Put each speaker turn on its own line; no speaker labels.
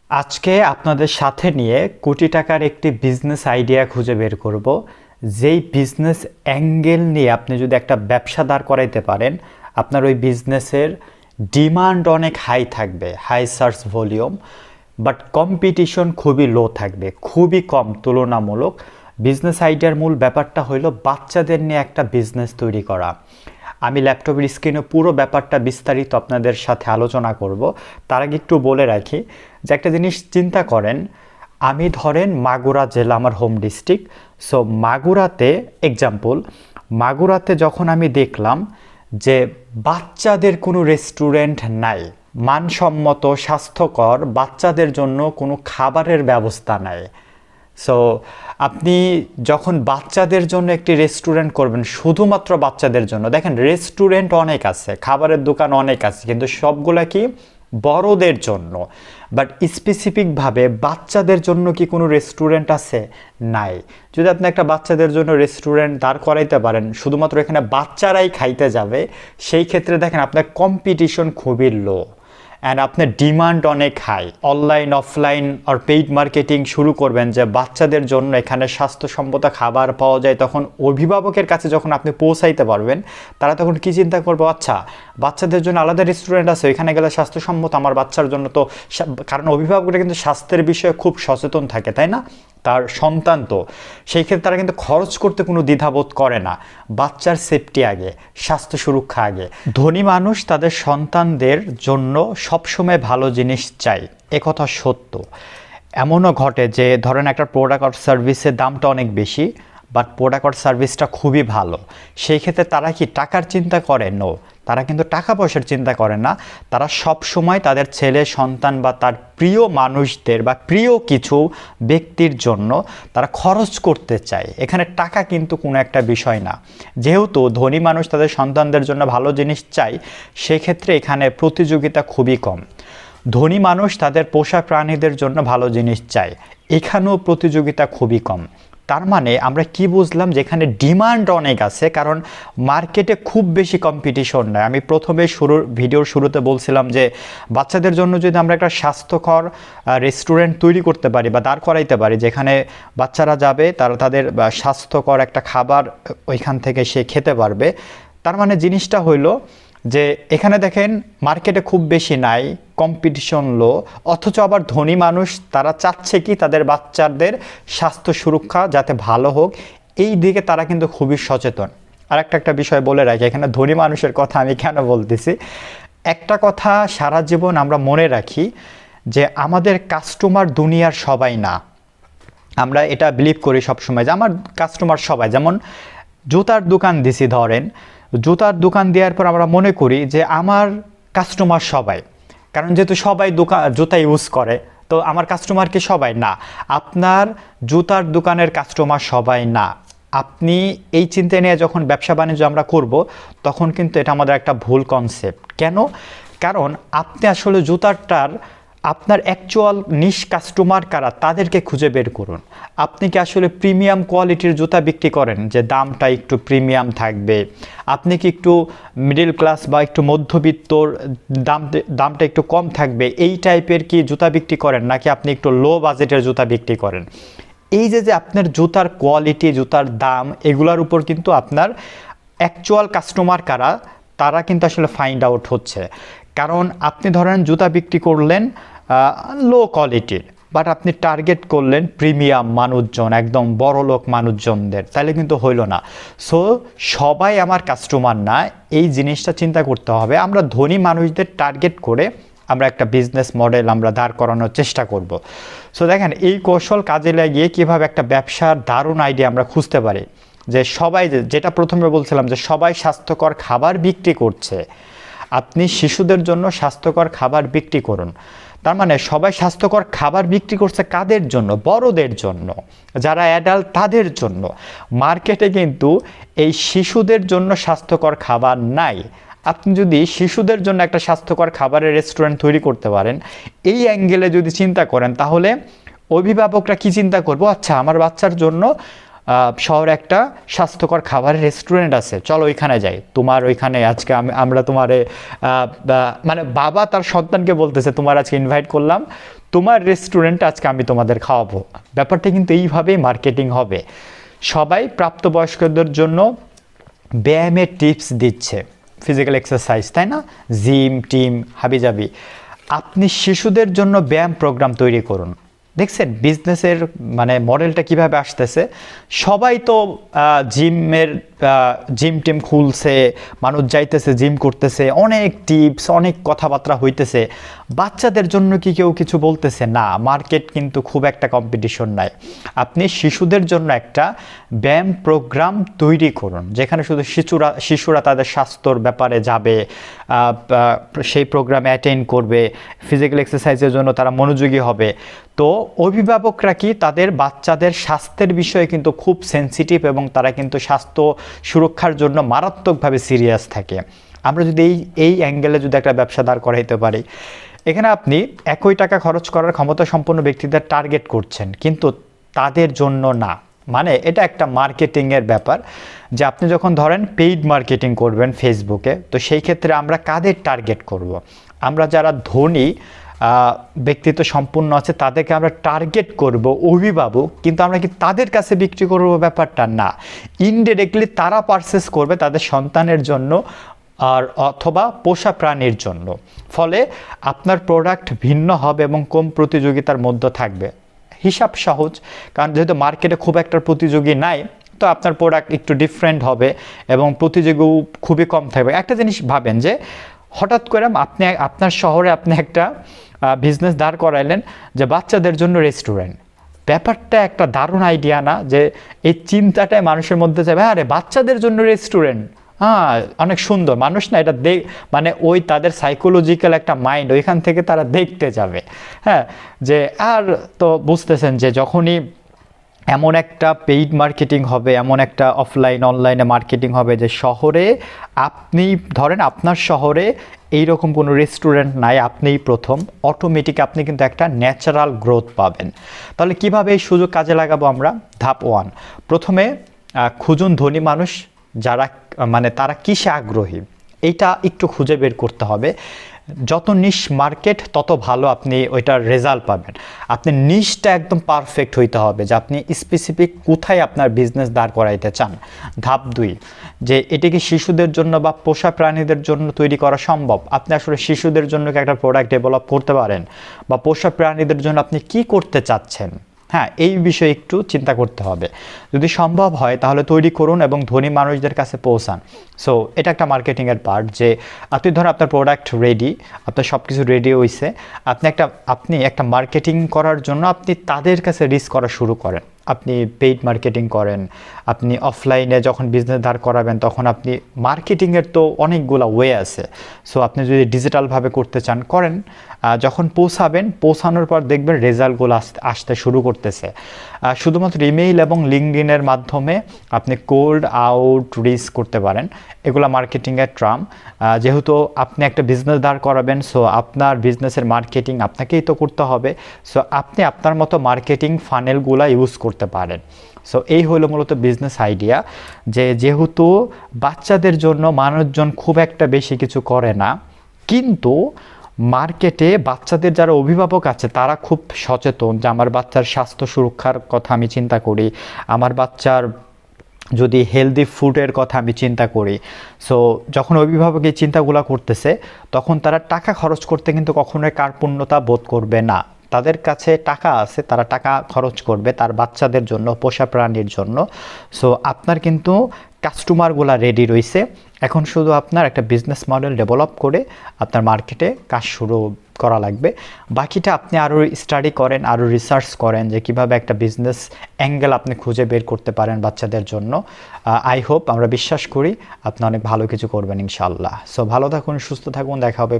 আজকে আপনাদের সাথে নিয়ে কোটি টাকার একটি বিজনেস আইডিয়া খুঁজে বের করব, যেই বিজনেস অ্যাঙ্গেল নিয়ে আপনি যদি একটা ব্যবসা দাঁড় করাইতে পারেন, আপনার ওই বিজনেসের ডিমান্ড অনেক হাই থাকবে, high search volume, but competition খুবই লো থাকবে, খুবই কম তুলনামূলক। বিজনেস আইডিয়ার মূল ব্যাপারটা হলো বাচ্চাদের নিয়ে একটা বিজনেস তৈরি করা। আমি ল্যাপটপের স্ক্রিনে পুরো ব্যাপারটা বিস্তারিত আপনাদের সাথে আলোচনা করব। তার আগে একটু বলে রাখি যে একটা জিনিস চিন্তা করেন, আমি ধরেন মাগুরা জেলা আমার হোম ডিস্ট্রিক্ট। সো মাগুরাতে মাগুরাতে যখন আমি দেখলাম যে বাচ্চাদের কোনো রেস্টুরেন্ট নাই, মানসম্মত স্বাস্থ্যকর বাচ্চাদের জন্য কোনো খাবারের ব্যবস্থা নাই। সো আপনি যখন বাচ্চাদের জন্য একটি রেস্টুরেন্ট করবেন, শুধুমাত্র বাচ্চাদের জন্য, দেখেন রেস্টুরেন্ট অনেক আছে, খাবারের দোকান অনেক আছে, কিন্তু সবগুলা কি বড়দের জন্য, বাট স্পেসিফিকভাবে বাচ্চাদের জন্য কি কোনো রেস্টুরেন্ট আছে? নাই। যদি আপনি একটা বাচ্চাদের জন্য রেস্টুরেন্ট দাঁড় করাইতে পারেন, শুধুমাত্র এখানে বাচ্চারাই খাইতে যাবে, সেই ক্ষেত্রে দেখেন আপনার কম্পিটিশন খুবই লো অ্যান্ড আপনার ডিমান্ড অনেক হাই। অনলাইন অফলাইন আর পেইড মার্কেটিং শুরু করবেন যে বাচ্চাদের জন্য এখানে স্বাস্থ্যসম্মত খাবার পাওয়া যায়, তখন অভিভাবকের কাছে যখন আপনি পৌঁছাইতে পারবেন, তারা তখন কি চিন্তা করবো, আচ্ছা বাচ্চাদের জন্য আলাদা রেস্টুরেন্ট আছে, ওইখানে গেলে স্বাস্থ্যসম্মত, আমার বাচ্চার জন্য তো। কারণ অভিভাবকরা কিন্তু স্বাস্থ্যের বিষয়ে খুব সচেতন থাকে, তাই না? তার সন্তান তো, সেই ক্ষেত্রে তারা কিন্তু খরচ করতে কোনো দ্বিধাবোধ করে না। বাচ্চার সেফটি আগে, স্বাস্থ্য সুরক্ষা আগে। ধনী মানুষ তাদের সন্তানদের জন্য সবসময় ভালো জিনিস চায়, একথা সত্য। এমনও ঘটে যে ধরেন একটা প্রোডাক্ট আর সার্ভিসের দামটা অনেক বেশি, বাট প্রোডাক্ট আর সার্ভিসটা খুবই ভালো, সেই ক্ষেত্রে তারা কি টাকার চিন্তা করে? নো, তারা কিন্তু টাকা পয়সার চিন্তা করে না। তারা সব সময় তাদের ছেলে সন্তান বা তার প্রিয় মানুষদের বা প্রিয় কিছু ব্যক্তির জন্য তারা খরচ করতে চায়। এখানে টাকা কিন্তু কোনো একটা বিষয় না। যেহেতু ধনী মানুষ তাদের সন্তানদের জন্য ভালো জিনিস চায়, সেক্ষেত্রে এখানে প্রতিযোগিতা খুবই কম। ধনী মানুষ তাদের পোষা প্রাণীদের জন্য ভালো জিনিস চায়, এখানেও প্রতিযোগিতা খুবই কম। তার মানে আমরা কি বুঝলাম, যেখানে ডিমান্ড অনেক আছে, কারণ মার্কেটে খুব বেশি কম্পিটিশন নয়। আমি প্রথমে ভিডিওর শুরুতে বলছিলাম যে বাচ্চাদের জন্য যদি আমরা একটা স্বাস্থ্যকর রেস্টুরেন্ট তৈরি করতে পারি বা দাঁড় করাইতে পারি, যেখানে বাচ্চারা যাবে, তারা তাদের স্বাস্থ্যকর একটা খাবার ওইখান থেকে সে খেতে পারবে, তার মানে জিনিসটা হইলো যে এখানে দেখেন মার্কেটে খুব বেশি নাই, কম্পিটিশন লো, অথচ আবার ধনী মানুষ তারা চাচ্ছে কি তাদের বাচ্চাদের স্বাস্থ্য সুরক্ষা যাতে ভালো হোক, এই দিকে তারা কিন্তু খুবই সচেতন। আর একটা বিষয় বলে রাখি, এখানে ধনী মানুষের কথা আমি কেন বলতেছি, একটা কথা সারা জীবন আমরা মনে রাখি যে আমাদের কাস্টমার দুনিয়ার সবাই না। আমরা এটা বিলিভ করি সবসময় যে আমার কাস্টমার সবাই, যেমন জুতার দোকান দিছি ধরেন, জুতার দোকান দেওয়ার পর আমরা মনে করি যে আমার কাস্টমার সবাই, কারণ যেহেতু সবাই জুতা ইউজ করে, তো আমার কাস্টমার কি সবাই? না, আপনার জুতার দোকানের কাস্টমার সবাই না। আপনি এই চিন্তা নিয়ে যখন ব্যবসা বাণিজ্য আমরা করব, তখন কিন্তু এটা আমাদের একটা ভুল কনসেপ্ট। কেন? কারণ আপনি আসলে জুতারটার আপনার অ্যাকচুয়াল নিশ কাস্টমার কারা, তাদেরকে খুঁজে বের করুন। আপনি কি আসলে প্রিমিয়াম কোয়ালিটির জুতা বিক্রি করেন, যে দামটা একটু প্রিমিয়াম থাকবে? আপনি কি একটু মিডল ক্লাস বা একটু মধ্যবিত্তর দামটা একটু কম থাকবে, এই টাইপের কি জুতা বিক্রি করেন, নাকি আপনি একটু লো বাজেটের জুতা বিক্রি করেন? এই যে আপনার জুতার কোয়ালিটি, জুতার দাম, এগুলোর উপর কিন্তু আপনার অ্যাকচুয়াল কাস্টমার কারা, তারা কিন্তু আসলে ফাইন্ড আউট হচ্ছে। কারণ আপনি ধরেন জুতা বিক্রি করলেন লো কোয়ালিটির, বাট আপনি টার্গেট করলেন প্রিমিয়াম মানুষজন, একদম বড় লোক মানুষজনদের, তাহলে কিন্তু হইল না। সো সবাই আমার কাস্টমার না, এই জিনিসটা চিন্তা করতে হবে। আমরা ধনী মানুষদের টার্গেট করে আমরা একটা বিজনেস মডেল আমরা দাঁড় করানোর চেষ্টা করব। সো দেখেন, এই কৌশল কাজে লাগিয়ে কীভাবে একটা ব্যবসার দারুণ আইডিয়া আমরা খুঁজতে পারি, যে সবাই, যেটা প্রথমে বলছিলাম যে সবাই স্বাস্থ্যকর খাবার বিক্রি করছে, আপনি শিশুদের জন্য স্বাস্থ্যকর খাবার বিক্রি করুন। তার মানে সবাই স্বাস্থ্যকর খাবার বিক্রি করছে কাদের জন্য? বড়দের জন্য, যারা অ্যাডাল্ট তাদের জন্য। মার্কেটে কিন্তু এই শিশুদের জন্য স্বাস্থ্যকর খাবার নাই। আপনি যদি শিশুদের জন্য একটা স্বাস্থ্যকর খাবারের রেস্টুরেন্ট তৈরি করতে পারেন, এই অ্যাঙ্গেলে যদি চিন্তা করেন, তাহলে অভিভাবকরা কি চিন্তা করবো, আচ্ছা আমার বাচ্চার জন্য শহরে একটা স্বাস্থ্যকর খাবারের রেস্টুরেন্ট আছে, চলো ওইখানে যাই, তোমার ওইখানে আজকে আমরা তোমারে মানে বাবা তার সন্তানকে বলতেছে তোমার আজকে ইনভাইট করলাম, তোমার রেস্টুরেন্টে আজকে আমি তোমাদের খাওয়াবো। ব্যাপারটা কিন্তু এইভাবেই মার্কেটিং হবে। সবাই প্রাপ্তবয়স্কদের জন্য ব্যায়ামের টিপস দিচ্ছে, ফিজিক্যাল এক্সারসাইজ, তাই না, জিম টিম হাবিজাবি। আপনি শিশুদের জন্য ব্যায়াম প্রোগ্রাম তৈরি করুন। দেখছেন বিজনেসের মানে মডেলটা কিভাবে আসতেছে। সবাই তো জিম টিম খুলছে, মানুষ যাইতেছে, জিম করতেছে, অনেক টিপস, অনেক কথাবার্তা হইতেছে। বাচ্চাদের জন্য কি কেউ কিছু বলতেছে না? মার্কেট কিন্তু খুব একটা কম্পিটিশন নাই। আপনি শিশুদের জন্য একটা ব্যায়াম প্রোগ্রাম তৈরি করুন, যেখানে শুধু শিশুরা তাদের স্বাস্থ্যর ব্যাপারে যাবে, সেই প্রোগ্রামে অ্যাটেন্ড করবে, ফিজিক্যাল এক্সারসাইজের জন্য তারা মনোযোগী হবে। তো অভিভাবকরা কি তাদের বাচ্চাদের স্বাস্থ্যের বিষয়ে কিন্তু খুব সেনসিটিভ, এবং তারা কিন্তু স্বাস্থ্য সুরক্ষার জন্য মারাত্মকভাবে সিরিয়াস থাকে। আমরা যদি এই অ্যাঙ্গেলে যদি একটা ব্যবসা দাঁড় করাইতে পারি, এখানে আপনি একই টাকা খরচ করার ক্ষমতা সম্পন্ন ব্যক্তিদের টার্গেট করছেন, কিন্তু তাদের জন্য না। মানে এটা একটা মার্কেটিংয়ের ব্যাপার, যে আপনি যখন ধরেন পেইড মার্কেটিং করবেন ফেসবুকে, তো সেই ক্ষেত্রে আমরা কাদের টার্গেট করব? আমরা যারা ধনী ব্যক্তিত্ব সম্পন্ন আছে তাদেরকে আমরা টার্গেট করব, অভিভাবক। কিন্তু আমরা কি তাদের কাছে বিক্রি করব? ব্যাপারটা না। ইনডিরেক্টলি তারা পারচেস করবে তাদের সন্তানের জন্য আর অথবা পোষা প্রাণীর জন্য। ফলে আপনার প্রোডাক্ট ভিন্ন হবে এবং কম প্রতিযোগিতার মধ্যে থাকবে। হিসাব সহজ, কারণ যেহেতু মার্কেটে খুব একটা প্রতিযোগী নাই, তো আপনার প্রোডাক্ট একটু ডিফারেন্ট হবে এবং প্রতিযোগীও খুবই কম থাকবে। একটা জিনিস ভাবেন যে হঠাৎ করে আপনি আপনার শহরে আপনি একটা বিজনেস দাঁড় করাইলেন যে বাচ্চাদের জন্য রেস্টুরেন্ট। ব্যাপারটা একটা দারুণ আইডিয়া না? যে এই চিন্তাটাই মানুষের মধ্যে যাবে, আরে বাচ্চাদের জন্য রেস্টুরেন্ট, হ্যাঁ অনেক সুন্দর। মানুষ না এটা মানে ওই তাদের সাইকোলজিক্যাল একটা মাইন্ড, ওইখান থেকে তারা দেখতে যাবে। হ্যাঁ, যে আর তো বুঝতেছেন যে যখনই এমন একটা পেইড মার্কেটিং হবে, এমন একটা অনলাইনে মার্কেটিং হবে যে শহরে আপনি ধরেন আপনার শহরে এইরকম কোনো রেস্টুরেন্ট নাই, আপনিই প্রথম, অটোমেটিক আপনি কিন্তু একটা ন্যাচারাল গ্রোথ পাবেন। তাহলে কিভাবে এই সুযোগ কাজে লাগাবো আমরা? ধাপ 1, প্রথমে খুঁজুন ধনী মানুষ যারা মানে তারা কিসে আগ্রহী, এইটা একটু খুঁজে বের করতে হবে। যত নিশ মার্কেট তত ভালো আপনি ওইটার রেজাল্ট পাবেন। আপনি নিশটা একদম পারফেক্ট হইতে হবে, যে আপনি স্পেসিফিক কোথায় আপনার বিজনেস দাঁড় করাইতে চান। ধাপ 2, যে এটি কি শিশুদের জন্য বা পোষা প্রাণীদের জন্য তৈরি করা সম্ভব? আপনি আসলে শিশুদের জন্য কি একটা প্রোডাক্ট ডেভেলপ করতে পারেন, বা পোষা প্রাণীদের জন্য আপনি কি করতে চাচ্ছেন? হ্যাঁ, এই বিষয়ে একটু চিন্তা করতে হবে। যদি সম্ভব হয় তাহলে তৈরি করুন এবং ধনী মানুষদের কাছে পৌঁছান। সো এটা একটা মার্কেটিংয়ের পার্ট, যে আপনি ধরুন আপনার প্রোডাক্ট রেডি, আপনার সব কিছু রেডি হয়েছে, আপনি একটা মার্কেটিং করার জন্য আপনি তাদের কাছে রিচ করা শুরু করেন। আপনি পেইড মার্কেটিং করেন, আপনি অফলাইনে যখন বিজনেস দাঁড় করাবেন তখন আপনি মার্কেটিংয়ের তো অনেকগুলো ওয়ে আছে। সো আপনি যদি ডিজিটালভাবে করতে চান করেন, যখন পৌঁছানোর পর দেখবেন রেজাল্টগুলো আসতে শুরু করতেছে। শুধুমাত্র ইমেইল এবং লিঙ্কডইনের মাধ্যমে আপনি কোল্ড আউট রিচ করতে পারেন। এগুলো মার্কেটিংয়ের ট্রাম। যেহেতু আপনি একটা বিজনেস দাঁড় করাবেন, সো আপনার বিজনেসের মার্কেটিং আপনাকেই তো করতে হবে। সো আপনি আপনার মতো মার্কেটিং ফানেলগুলো ইউজ করতে পারেন। সো এই হলো মূলত বিজনেস আইডিয়া, যেহেতু বাচ্চাদের জন্য মানুষজন খুব একটা বেশি কিছু করে না, কিন্তু মার্কেটে বাচ্চাদের যারা অভিভাবক আছে তারা খুব সচেতন যে আমার বাচ্চার স্বাস্থ্য সুরক্ষার কথা আমি চিন্তা করি, আমার বাচ্চার যদি হেলদি ফুডের কথা আমি চিন্তা করি। সো যখন অভিভাবক এই চিন্তাগুলো করতেছে তখন তারা টাকা খরচ করতে কিন্তু কখনোই কার্পণ্যতা বোধ করবে না। তাদের কাছে টাকা আছে, তারা টাকা খরচ করবে তার বাচ্চাদের জন্য, পোষা প্রাণীর জন্য। সো আপনার কিন্তু কাস্টমারগুলো রেডি রয়েছে, এখন শুধু আপনার একটা বিজনেস মডেল ডেভেলপ করে আপনার মার্কেটে কাজ শুরু করা লাগবে। বাকিটা আপনি আরও স্টাডি করেন, আরও রিসার্চ করেন যে কীভাবে একটা বিজনেস অ্যাঙ্গেল আপনি খুঁজে বের করতে পারেন বাচ্চাদের জন্য। আই হোপ, আমরা বিশ্বাস করি আপনি অনেক ভালো কিছু করবেন ইনশাআল্লাহ। সো ভালো থাকুন, সুস্থ থাকুন, দেখা হবে